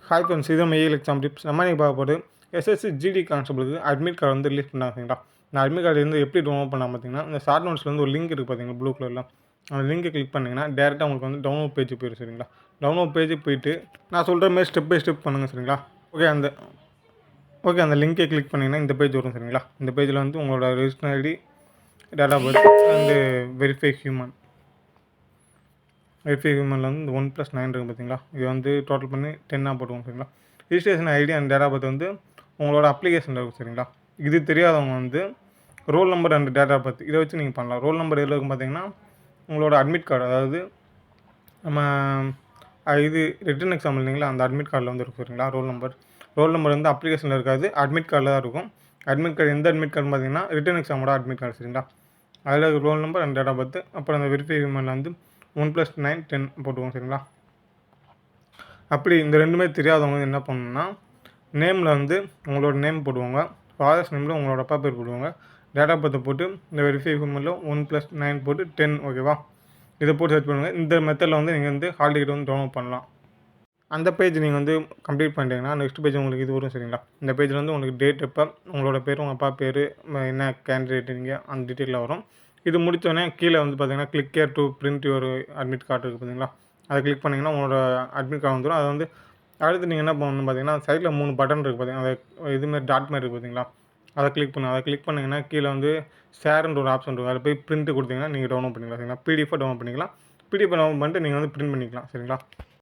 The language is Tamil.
ஹாய் ஃப்ரெண்ட்ஸ், இது நம்ம எக்ஸாம் டிப்ஸ். நம்ம இன்றைக்கி பார்க்க போகிறது எஸ்எஸ்சி ஜிடி கான்ஸ்டபிளுக்கு அட்மிட் கார்டு வந்து ரிலீஸ் பண்ணாங்க. சரிங்களா, இந்த அட்மிட் கார்டு வந்து எப்படி டவுன்லோட் பண்ணலாம் பார்த்தீங்கன்னா, இந்த ஷார்ட் நோட்ஸில் வந்து ஒரு லிங்க் இருக்குது பார்த்தீங்கன்னா, ப்ளூ கலரில். அந்த லிங்கை கிளிக் பண்ணிங்கன்னா டேரெக்டாக உங்களுக்கு வந்து டவுன்லோட் பேஜ் போயிடும். சரிங்களா, டவுன்லோட் பேஜுக்கு போயிட்டு நான் சொல்கிற மாதிரி ஸ்டெப் பை ஸ்டெப் பண்ணுங்கள். சரிங்களா, அந்த லிங்கை கிளிக் பண்ணிங்கன்னா இந்த பேஜ் வரும். சரிங்களா, இந்த பேஜில் வந்து உங்களோட register ID, date of birth and verify ஹியூமனில் வந்து இந்த 1+9 இருக்குது பார்த்தீங்களா, இது வந்து டோட்டல் பண்ணி 10 போட்டுவோம். சரிங்களா, registration ID and date of birth வந்து உங்களோட அப்ளிகேஷனில் இருக்கும். சரிங்களா, இது தெரியாதவங்க வந்து roll number and date of birth இதை வச்சு நீங்கள் பண்ணலாம். ரோல் நம்பர் எதில் இருக்கும் பார்த்தீங்கன்னா, உங்களோட அட்மிட் கார்டு, அதாவது நம்ம இது ரிட்டன் எக்ஸாம் இல்லைங்களா, அந்த அட்மிட் கார்டில் வந்து இருக்கும். சரிங்களா, ரோல் நம்பர் வந்து அப்ளிகேஷனில் இருக்காது, அட்மிட் கார்டில் தான் இருக்கும். அட்மிட் கார்டு எந்த அட்மிட் கார்டு பார்த்தீங்கன்னா ரிட்டன் எக்ஸாமோட அட்மிட் கார்டு. சரிங்களா, அதில் roll number and date of birth, அப்புறம் அந்த வெரிஃபை ஹியூமனில் வந்து 1+9 10 போட்டுவோம். சரிங்களா, அப்படி இந்த ரெண்டுமே தெரியாதவங்க என்ன பண்ணணும்னா, நேமில் வந்து உங்களோட நேம் போடுவாங்க, ஃபாதர்ஸ் நேமில் உங்களோட அப்பா பேர் போடுவாங்க, டேட் ஆஃப் பர்த்தை போட்டு இந்த வெரிஃபை ஹியூமனில் 1+9 போட்டு 10. ஓகேவா, இதை போட்டு சர்ச் பண்ணுங்கள். இந்த மெத்தடில் வந்து நீங்கள் வந்து ஹால் டிக்கெட் வந்து டவுன்லோட் பண்ணலாம். அந்த பேஜ் நீங்கள் வந்து கம்ப்ளீட் பண்ணிட்டீங்கன்னா நெக்ஸ்ட் பேஜ் உங்களுக்கு இது வரும். சரிங்களா, இந்த பேஜில் வந்து உங்களுக்கு டேட் எப்போ, உங்களோட பேர், உங்கள் அப்பா பேர், என்ன கேண்டிடேட் நீங்கள், அந்த டீட்டெயிலில் வரும். இது முடித்தோடனே கீழே வந்து பார்த்தீங்கன்னா click here to print your admit card இருக்குது பார்த்தீங்களா, அதை கிளிக் பண்ணிங்கன்னா உங்களோட அட்மிட் கார்டு வந்துடும். அதை வந்து அடுத்து நீங்கள் என்ன பண்ணணும் பார்த்தீங்கன்னா, சைடில் 3 பட்டன் இருக்குது பார்த்தீங்கன்னா, அது இதுமாதிரி டாட் மாதிரி இருக்குது பார்த்தீங்களா, அதை கிளிக் பண்ணிங்கன்னா கீழே வந்து ஷேர்ன்ற ஒரு ஆப்ஷன் இருக்கும். அதில் போய் பிரிண்ட் கொடுத்தீங்கன்னா நீங்கள் டவுன்லோட் பண்ணிக்கலாம். சரிங்களா, பிடிஎஃபாக டவுன்லோட் பண்ணிக்கலாம். பிடிஎஃப் டவுன்லோட் பண்ணிட்டு நீங்கள் வந்து பிரிண்ட் பண்ணிக்கலாம். சரிங்களா.